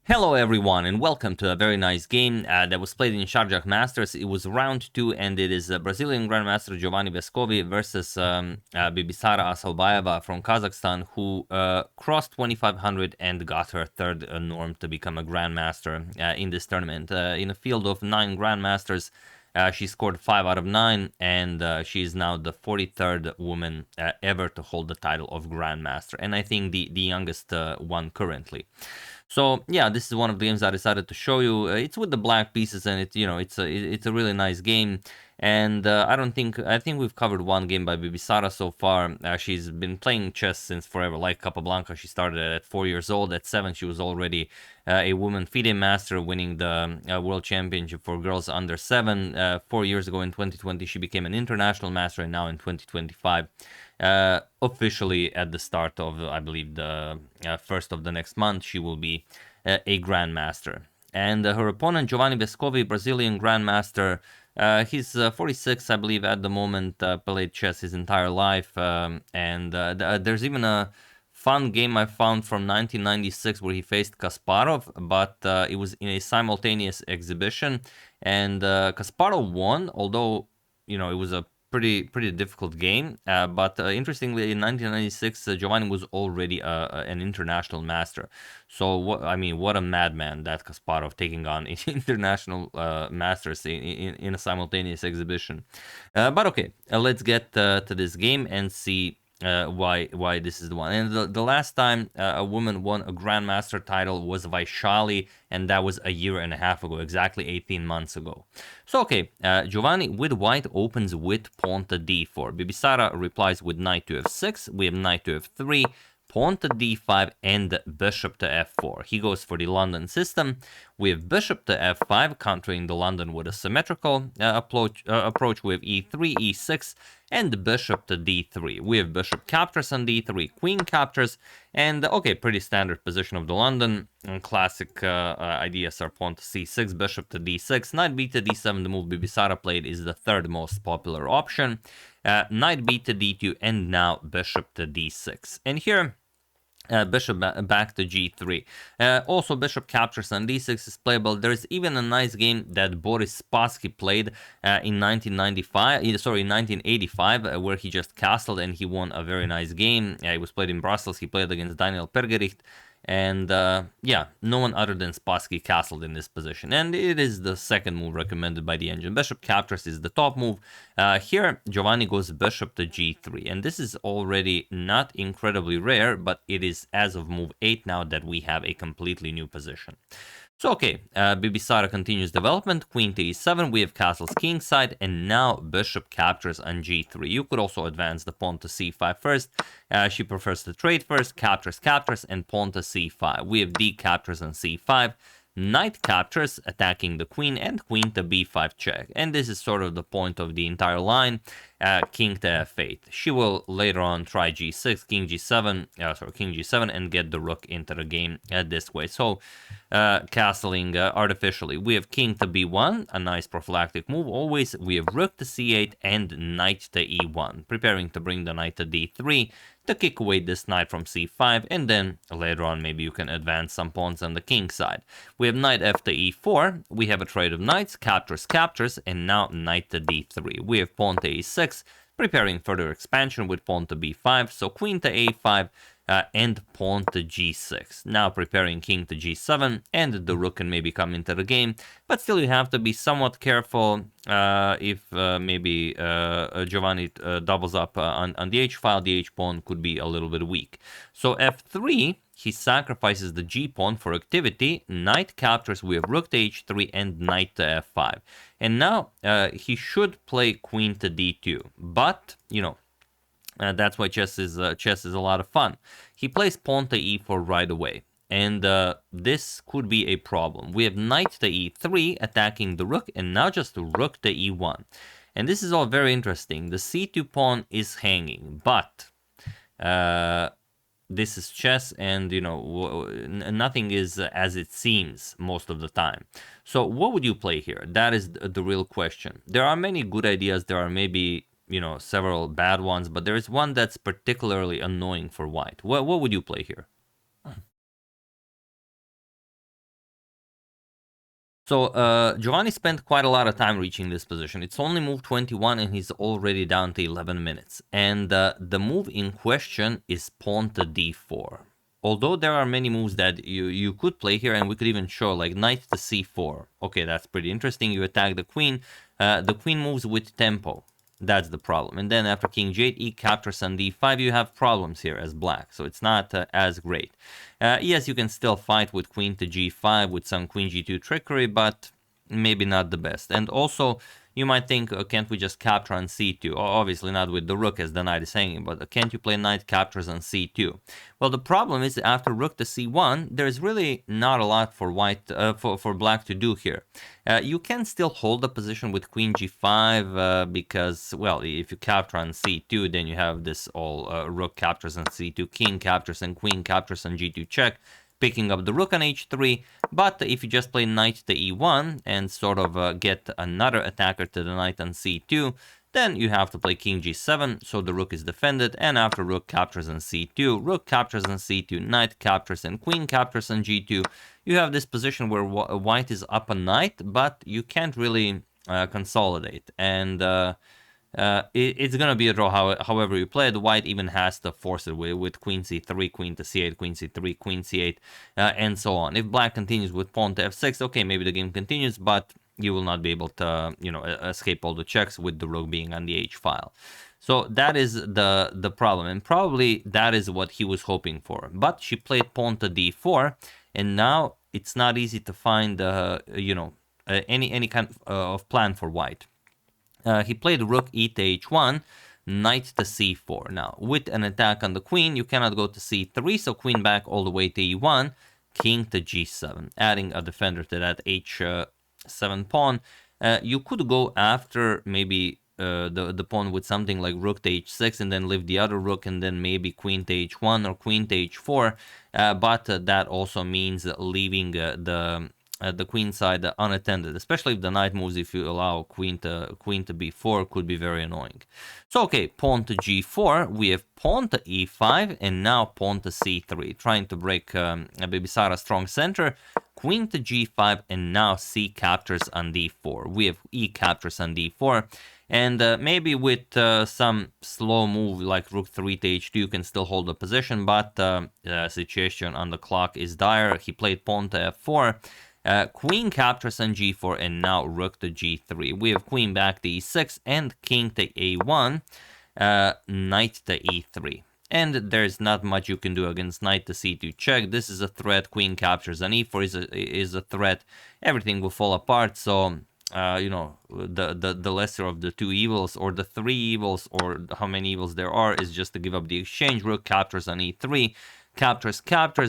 Hello everyone and welcome to a very nice game that was played in Sharjah Masters. It was round 2 and it is Brazilian Grandmaster Giovanni Vescovi versus Bibisara Assaubayeva from Kazakhstan, who crossed 2500 and got her third norm to become a Grandmaster in this tournament. In a field of 9 Grandmasters, she scored 5 out of 9 and she is now the 43rd woman ever to hold the title of Grandmaster, and I think the youngest one currently. So yeah, this is one of the games I decided to show you. It's with the black pieces, and it's a really nice game. And I think we've covered one game by Bibisara so far. She's been playing chess since forever, like Capablanca. She started at 4 years old. At 7, she was already a woman FIDE master, winning the World Championship for girls under 7. 4 years ago in 2020, she became an international master, and now in 2025, officially at the start of, I believe, the first of the next month, she will be a Grandmaster. And her opponent, Giovanni Vescovi, Brazilian Grandmaster, he's 46, I believe, at the moment, played chess his entire life, there's even a fun game I found from 1996 where he faced Kasparov, but it was in a simultaneous exhibition, and Kasparov won, although, it was a pretty difficult game, but interestingly, in 1996, Giovanni was already an international master. So what a madman, that Kasparov, taking on international masters in a simultaneous exhibition. But okay, let's get to this game and see why this is the one. And the last time a woman won a Grandmaster title was Vaishali, and that was a year and a half ago, exactly 18 months ago. So okay, Giovanni with white opens with pawn to d4. Bibisara replies with knight to f6. We have knight to f3, pawn to d5, and bishop to f4. He goes for the London system. We have bishop to f5, countering the London with a symmetrical approach. We have e3, e6, and bishop to d3. We have bishop captures on d3, queen captures, and okay, pretty standard position of the London. And classic ideas are pawn to c6, bishop to d6, knight b to d7. The move Bibisara played is the third most popular option. Knight b to d2, and now bishop to d6. And here, bishop back to g3. Also, bishop captures on d6 is playable. There is even a nice game that Boris Spassky played in 1985, where he just castled and he won a very nice game. It was played in Brussels. He played against Daniel Pergericht. And yeah, no one other than Spassky castled in this position. And it is the second move recommended by the engine. Bishop captures is the top move. Here, Giovanni goes bishop to g3. And this is already not incredibly rare, but it is as of move 8 now that we have a completely new position. So okay, Bibisara continues development, queen to e7, we have castles kingside, and now bishop captures on g3. You could also advance the pawn to c5 first. She prefers to trade first, captures, and pawn to c5. We have d captures on c5. Knight captures, attacking the queen, and queen to b5 check. And this is sort of the point of the entire line. King to f8. She will later on try g6, king g7, and get the rook into the game this way. So, castling artificially. We have king to b1, a nice prophylactic move. Always, we have rook to c8 and knight to e1, preparing to bring the knight to d3 to kick away this knight from c5, and then later on maybe you can advance some pawns on the king side. We have knight f to e4, we have a trade of knights, captures, and now knight to d3. We have pawn to e6, preparing further expansion with pawn to b5, so queen to a5, and pawn to g6. Now preparing king to g7, and the rook can maybe come into the game, but still you have to be somewhat careful if maybe Giovanni doubles up on the h-file. The h-pawn could be a little bit weak. So f3, he sacrifices the g-pawn for activity, knight captures, we have rook to h3, and knight to f5. And now he should play queen to d2, but, that's why chess is a lot of fun. He plays pawn to e4 right away, and this could be a problem. We have knight to e3 attacking the rook, and now just rook to e1. And this is all very interesting. The c2 pawn is hanging, but this is chess, and nothing is as it seems most of the time. So what would you play here? That is the real question. There are many good ideas. There are maybe several bad ones, but there is one that's particularly annoying for white. What would you play here? So Giovanni spent quite a lot of time reaching this position. It's only move 21 and he's already down to 11 minutes. And the move in question is pawn to d4. Although there are many moves that you could play here, and we could even show like knight to c4. Okay, that's pretty interesting. You attack the queen. The queen moves with tempo. That's the problem. And then after king g8, e captures on d5, you have problems here as black. So it's not as great. Yes, you can still fight with queen to g5 with some queen g2 trickery, but maybe not the best. And also, you might think, can't we just capture on c2? Obviously not with the rook, as the knight is hanging, but can't you play knight captures on c2? Well, the problem is after rook to c1, there's really not a lot for white, for black to do here. You can still hold the position with queen g5 because, well, if you capture on c2, then you have this all rook captures on c2, king captures and queen captures on g2 check, picking up the rook on h3. But if you just play knight to e1 and sort of get another attacker to the knight on c2, then you have to play king g7, so the rook is defended, and after rook captures on c2, rook captures on c2, knight captures and queen captures on g2, you have this position where white is up a knight, but you can't really consolidate. And it's going to be a draw however you play it. White even has to force it with queen c3, queen to c8, queen c3, queen c8, and so on. If black continues with pawn to f6, okay, maybe the game continues, but you will not be able to, escape all the checks with the rook being on the h file. So that is the problem, and probably that is what he was hoping for. But she played pawn to d4, and now it's not easy to find, any kind of plan for white. He played rook e to h1, knight to c4. Now, with an attack on the queen, you cannot go to c3, so queen back all the way to e1, king to g7, adding a defender to that h7 pawn. You could go after maybe the pawn with something like rook to h6 and then leave the other rook, and then maybe queen to h1 or queen to h4, but that also means leaving the queen side unattended, especially if the knight moves. If you allow queen to b4, could be very annoying. So okay, pawn to g4, we have pawn to e5, and now pawn to c3, trying to break Bibisara's strong center. Queen to g5, and now c captures on d4. We have e captures on d4, and maybe with some slow move like rook 3 to h2, you can still hold the position, but the situation on the clock is dire. He played pawn to f4. Queen captures on g4, and now rook to g3. We have queen back to e6 and king to a1, knight to e3. And there's not much you can do against knight to c2 check. This is a threat. Queen captures on e4 is a threat. Everything will fall apart. So the lesser of the two evils, or the three evils, or how many evils there are, is just to give up the exchange. Rook captures on e3. Captures,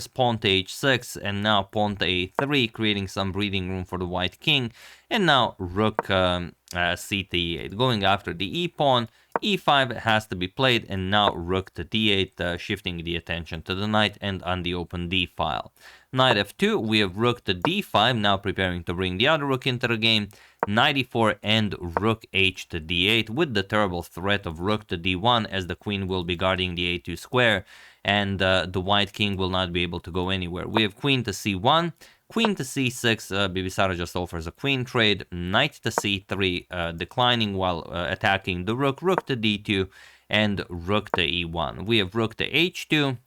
pawn to h6, and now pawn to a3, creating some breathing room for the white king. And now rook c to e8, going after the e pawn. e5 has to be played, and now rook to d8, shifting the attention to the knight and on the open d file. Knight f2, we have rook to d5, now preparing to bring the other rook into the game. Knight e4 and rook h to d8, with the terrible threat of rook to d1, as the queen will be guarding the a2 square, and the white king will not be able to go anywhere. We have queen to c1, queen to c6, Bibisara just offers a queen trade, knight to c3, declining while attacking the rook, rook to d2, and rook to e1. We have rook to h2,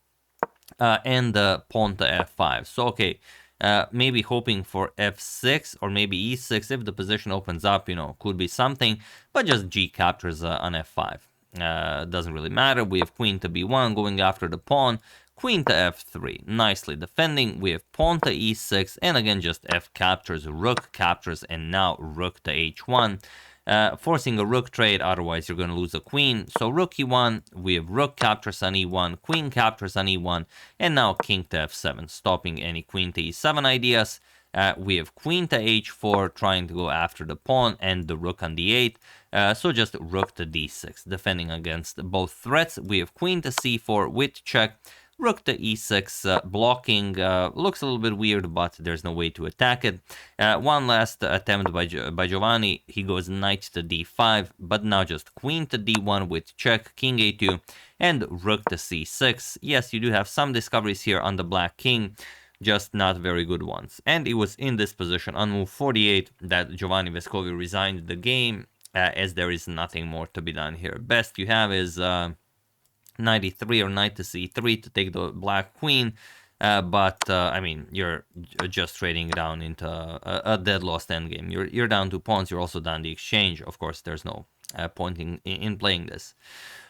and pawn to f5. So, okay, maybe hoping for f6 or maybe e6 if the position opens up, could be something, but just g captures on f5. Doesn't really matter. We have queen to b1 going after the pawn, queen to f3, nicely defending. We have pawn to e6, and again just f captures, rook captures, and now rook to h1, forcing a rook trade, otherwise you're going to lose a queen. So rook e1, we have rook captures on e1, queen captures on e1, and now king to f7, stopping any queen to e7 ideas. We have queen to h4, trying to go after the pawn and the rook on d8. So just rook to d6, defending against both threats. We have queen to c4 with check, rook to e6, blocking. Looks a little bit weird, but there's no way to attack it. One last attempt by Giovanni. He goes knight to d5, but now just queen to d1 with check, king a2, and rook to c6. Yes, you do have some discoveries here on the black king. just not very good ones. And it was in this position on move 48 that Giovanni Vescovi resigned the game, as there is nothing more to be done here. Best you have is 93 or knight to c3 to take the black queen. But I mean, you're just trading down into a dead lost endgame. You're down 2 pawns. You're also down the exchange. Of course, there's no point in playing this.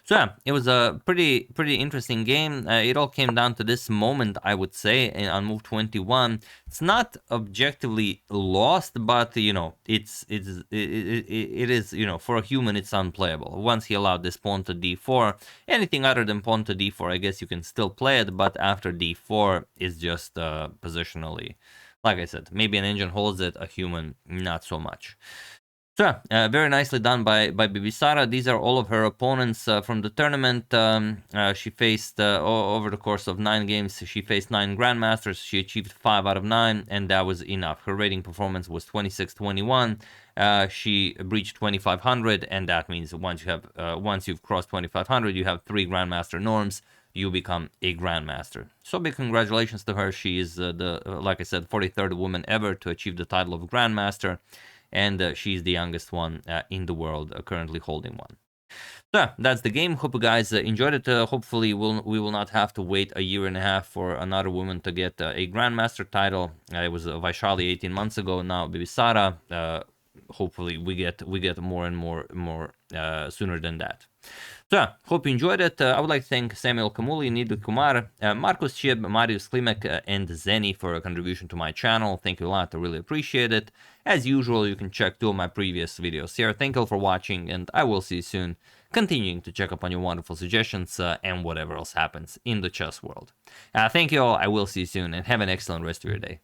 So yeah, it was a pretty interesting game. It all came down to this moment, I would say, on move 21. It's not objectively lost, but you know, it is, you know, for a human, it's unplayable. Once he allowed this pawn to d4, anything other than pawn to d4, I guess you can still play it, but after d4 is just positionally, like I said, maybe an engine holds it, a human not so much. So very nicely done by Bibisara. These are all of her opponents from the tournament. She faced, over the course of 9 games, she faced 9 Grandmasters. She achieved 5 out of 9, and that was enough. Her rating performance was 26-21. She breached 2500, and that means once you've crossed 2500, you have 3 Grandmaster norms. You become a Grandmaster. So big congratulations to her. She is like I said, 43rd woman ever to achieve the title of Grandmaster. And she's the youngest one in the world currently holding one. So that's the game. Hope you guys enjoyed it. Hopefully we will not have to wait a year and a half for another woman to get a Grandmaster title. It was Vaishali 18 months ago. Now Bibisara. Hopefully we get more and more sooner than that. So, hope you enjoyed it. I would like to thank Samuel Kamuli, Nidu Kumar, Marcus Chib, Marius Klimek, and Zeni for a contribution to my channel. Thank you a lot. I really appreciate it. As usual, you can check 2 of my previous videos here. Thank you all for watching, and I will see you soon, continuing to check up on your wonderful suggestions and whatever else happens in the chess world. Thank you all. I will see you soon, and have an excellent rest of your day.